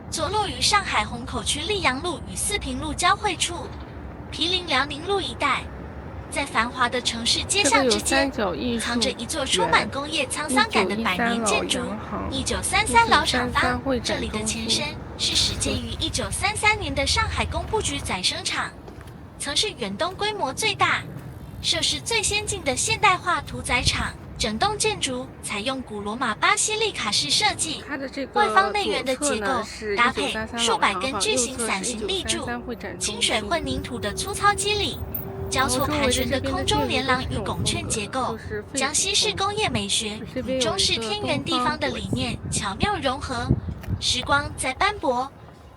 坐落于上海虹口区溧阳路与四平路交汇处，毗邻辽宁路一带。在繁华的城市街巷之间，藏着一座充满工业沧桑感的百年建筑——1933老厂房。这里的前身是始建于1933年的上海工部局载生厂，曾是远东规模最大、设施最先进的现代化屠宰场。整栋建筑采用古罗马巴西利卡式设计，外方内圆的结构搭配数百根巨型伞形立柱，清水混凝土的粗糙肌理，交错盘旋的空中连廊与拱券结构，将西式工业美学与中式天圆地方的理念巧妙融合。时光在斑驳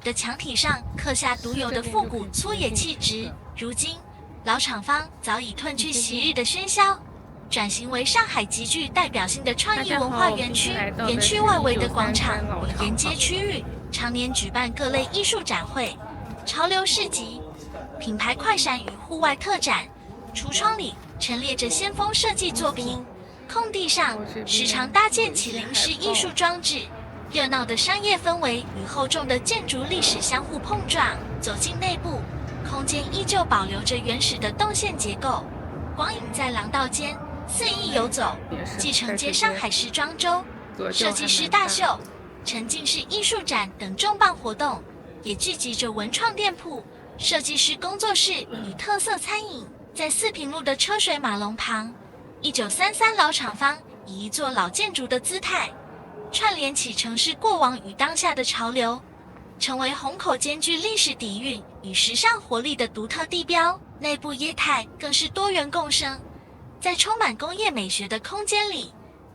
的墙体上刻下独有的复古粗野气质。如今，老厂房早已褪去昔日的喧嚣，转型为上海极具代表性的创意文化园区。园区外围的广场与沿街区域常年举办各类艺术展会、潮流市集、品牌快闪与户外特展。橱窗里陈列着先锋设计作品，空地上时常搭建起临时艺术装置。热闹的商业氛围与厚重的建筑历史相互碰撞。走进内部，空间依旧保留着原始的动线结构，光影在廊道间肆意游走，既承接上海时装周、设计师大秀、沉浸式艺术展等重磅活动，也聚集着文创店铺、设计师工作室与特色餐饮。在四平路的车水马龙旁，1933老厂房以一座老建筑的姿态，串联起城市过往与当下的潮流，成为虹口兼具历史底蕴与时尚活力的独特地标。内部业态更是多元共生。在充满工业美学的空间里，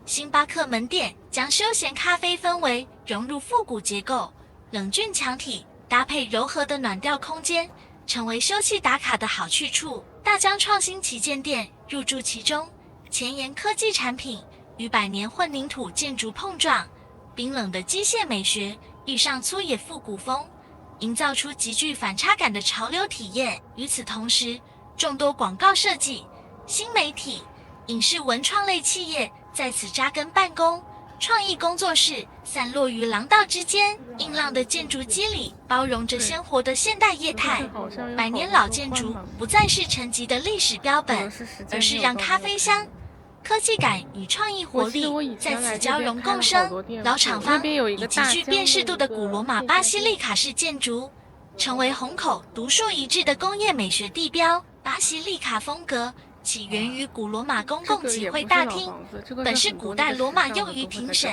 星巴克门店将休闲咖啡氛围融入复古结构，冷峻墙体搭配柔和的暖调空间，成为休憩打卡的好去处。大疆创新旗舰店入驻其中，前沿科技产品与百年混凝土建筑碰撞，冰冷的机械美学遇上粗野复古风，营造出极具反差感的潮流体验。与此同时，众多广告设计、新媒体、影视文创类企业在此扎根办公，创意工作室散落于廊道之间。硬朗的建筑肌理包容着鲜活的现代业态，百年老建筑不再是沉寂的历史标本，而是让咖啡香、科技感与创意活力在此交融共生。老厂房以极具辨识度的古罗马巴西利卡式建筑，成为虹口独树一帜的工业美学地标。巴西利卡风格起源于古罗马公共集会大厅，本是古代罗马用于庭审、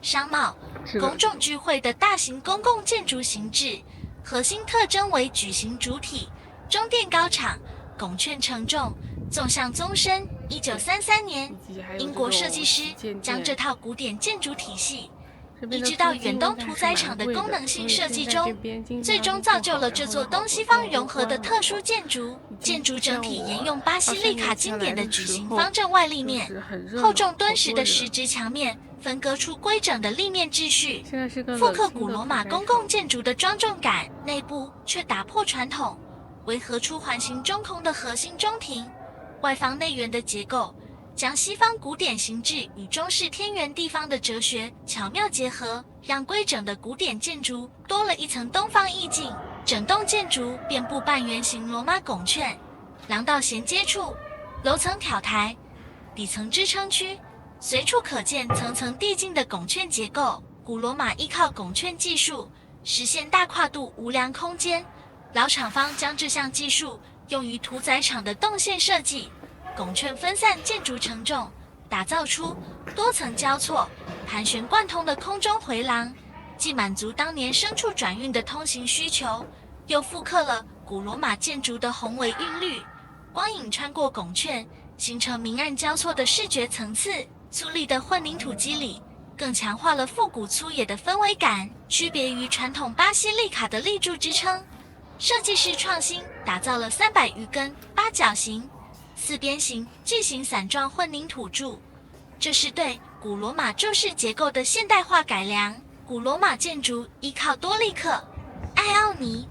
商贸、公众聚会的大型公共建筑形制。核心特征为矩形主体、中殿高敞、拱券承重、纵向纵深。1933年，英国设计师将这套古典建筑体系移植到远东屠宰场的功能性设计中，最终造就了这座东西方融合的特殊建筑。建筑整体沿用巴西利卡经典的矩形方正外立面，厚重敦实的实质墙面分割出规整的立面秩序，复刻古罗马公共建筑的庄重感。内部却打破传统，围合出环形中空的核心中庭，外方内圆的结构将西方古典形制与中式天圆地方的哲学巧妙结合，让规整的古典建筑多了一层东方意境。整栋建筑遍布半圆形罗马拱券，廊道衔接处、楼层挑台、底层支撑区，随处可见层层递进的拱券结构。古罗马依靠拱券技术实现大跨度无梁空间，老厂房将这项技术用于屠宰场的动线设计，拱券分散建筑承重，打造出多层交错、盘旋贯通的空中回廊，既满足当年牲畜转运的通行需求，又复刻了古罗马建筑的宏伟韵律。光影穿过拱券，形成明暗交错的视觉层次。粗粝的混凝土肌理更强化了复古粗野的氛围感，区别于传统巴西利卡的立柱支撑。设计师创新打造了300余根八角形、四边形、巨型伞状混凝土柱。这是对古罗马柱式结构的现代化改良。古罗马建筑依靠多利克、艾奥尼、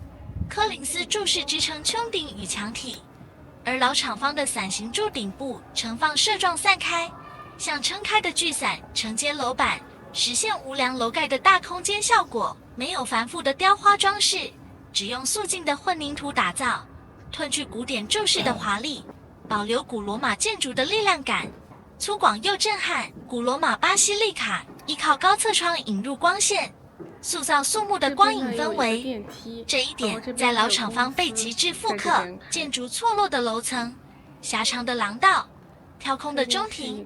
科林斯柱式支撑穹顶与墙体，而老厂方的伞形柱顶部呈放射状散开，像撑开的巨伞承接楼板，实现无梁楼盖的大空间效果。没有繁复的雕花装饰，只用素净的混凝土打造，褪去古典柱式的华丽，保留古罗马建筑的力量感，粗犷又震撼。古罗马巴西利卡依靠高侧窗引入光线，塑造肃穆的光影氛围。这一点在老厂方被极致复刻，建筑错落的楼层、狭长的廊道、挑空的中庭，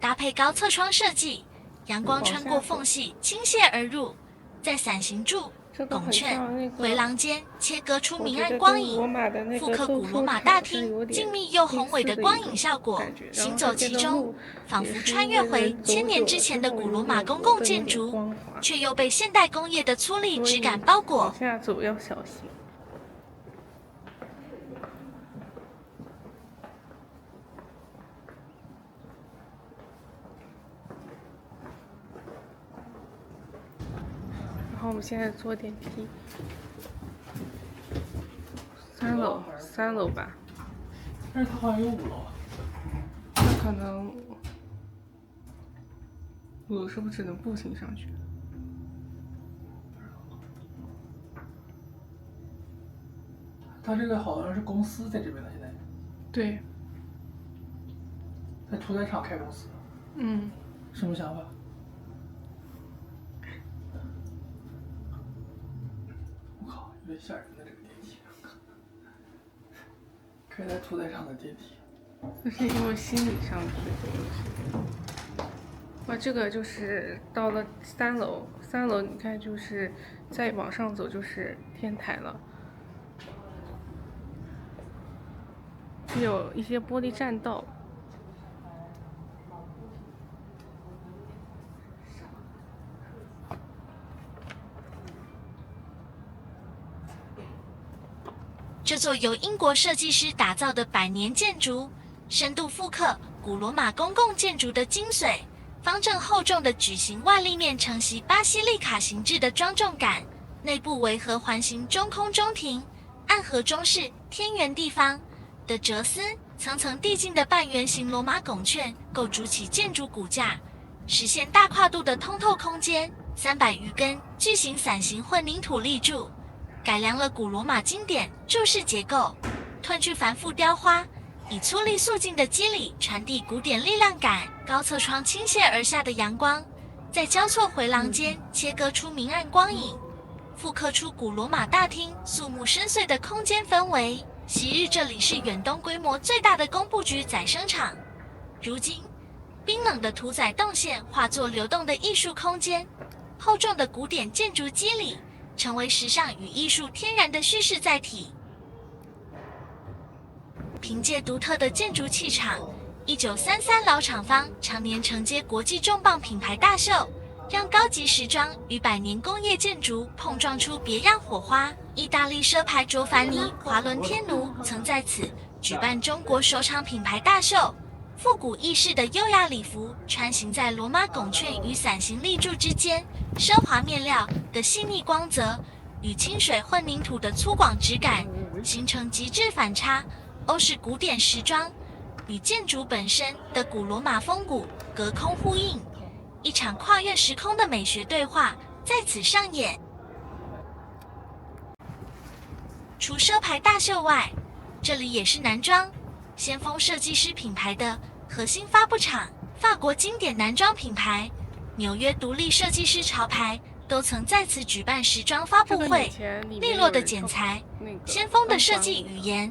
搭配高侧窗设计，阳光穿过缝隙倾泻而入，在伞形柱、拱券、回廊间切割出明暗光影，复刻古罗马大厅静谧又宏伟的光影效果。行走其中，仿佛穿越回1000年之前的古罗马公共建筑，却又被现代工业的粗粝质感包裹。往下走要小心。然后我们现在坐电梯，3楼吧。但是它好像有5楼。那可能5楼是不是只能步行上去？它这个好像是公司在这边的，现在。对。在屠宰场开公司。嗯。什么想法？我靠，有点吓人的这个电梯。开在屠宰场的电梯。那是因为心理上的这个东西。哇，这个就是到了3楼，3楼你看就是再往上走就是天台了。有一些玻璃栈道。这座由英国设计师打造的100年建筑，深度复刻古罗马公共建筑的精髓。方正厚重的矩形外立面承袭巴西利卡形制的庄重感，内部为合环形中空中庭，暗合中式天圆地方的哲思，层层递进的半圆形罗马拱券构筑起建筑骨架，实现大跨度的通透空间。300余根巨型伞形混凝土立柱，改良了古罗马经典柱式结构，褪去繁复雕花，以粗粝素净的肌理传递古典力量感。高侧窗倾泻而下的阳光，在交错回廊间切割出明暗光影，复刻出古罗马大厅肃穆深邃的空间氛围。昔日这里是远东规模最大的工部局宰牲场，如今冰冷的屠宰动线化作流动的艺术空间，厚重的古典建筑肌理成为时尚与艺术天然的叙事载体。凭借独特的建筑气场，1933老厂方常年承接国际重磅品牌大秀，让高级时装与100年工业建筑碰撞出别样火花。意大利奢牌卓凡尼·华伦天奴曾在此举办中国首场品牌大秀，复古意式的优雅礼服穿行在罗马拱券与伞形立柱之间，奢华面料的细腻光泽与清水混凝土的粗犷质感形成极致反差。欧式古典时装与建筑本身的古罗马风骨隔空呼应，一场跨越时空的美学对话在此上演。除奢牌大秀外，这里也是男装先锋设计师品牌的核心发布场。法国经典男装品牌、纽约独立设计师潮牌都曾在此举办时装发布会。利落的剪裁，先锋的设计语言，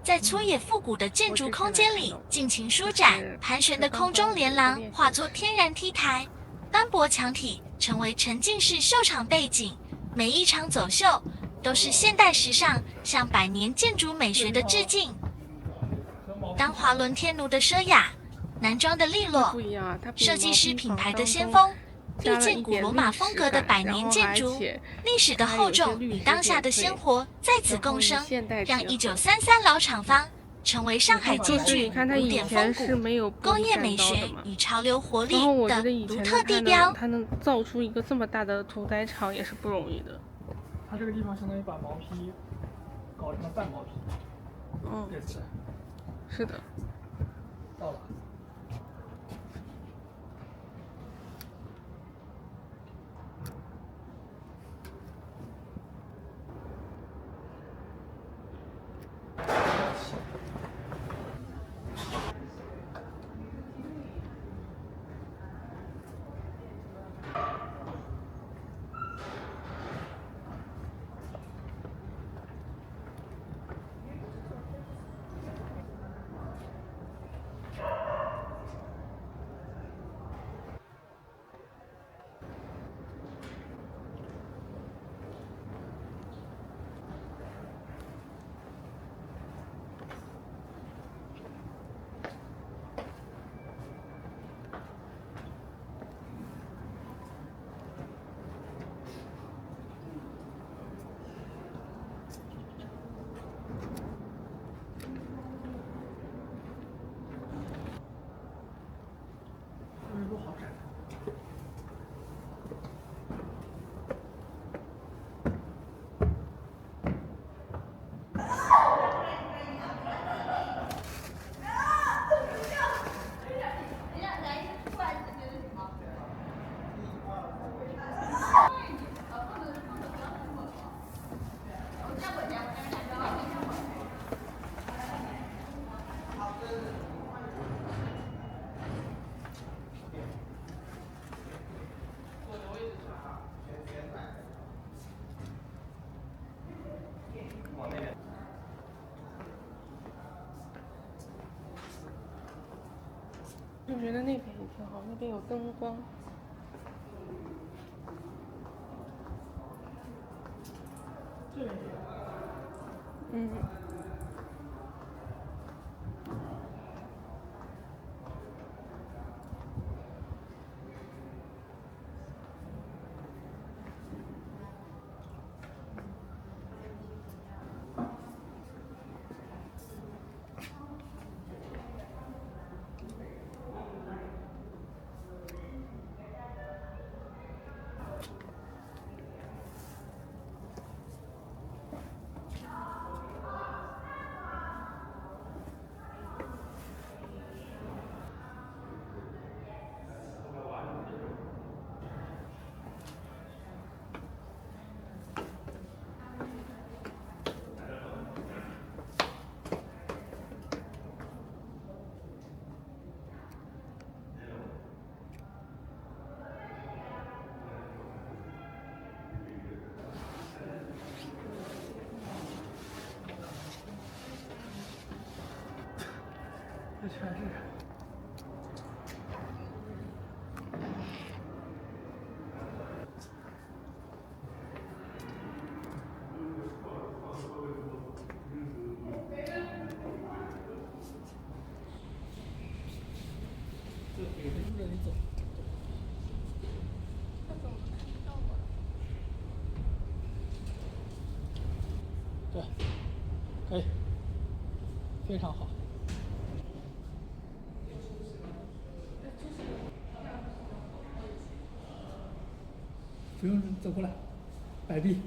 在粗野复古的建筑空间里尽情舒展。盘旋的空中连廊化作天然 T 台，斑驳墙体成为沉浸式秀场背景。每一场走秀都是现代时尚向100年建筑美学的致敬。当华伦天奴的奢雅，男装的利落，设计师品牌的先锋，历见古罗马风格的100年建筑，历史的厚重与当下的鲜活在此共生，让1933老厂方成为上海就是最具你看它以古典前风骨、是没有工业美学嘛。与潮流活力然后我觉的得以前独特地标。它能造出一个这么大的屠宰场也是不容易的。它这个地方相当于把毛坯搞成了半毛坯。这次是的。到了。路好窄。我觉得那边也挺好，那边有灯光。对。这全是。对，有的路着你走。他怎么看到我？对，可以，非常好。不用走过来，摆臂。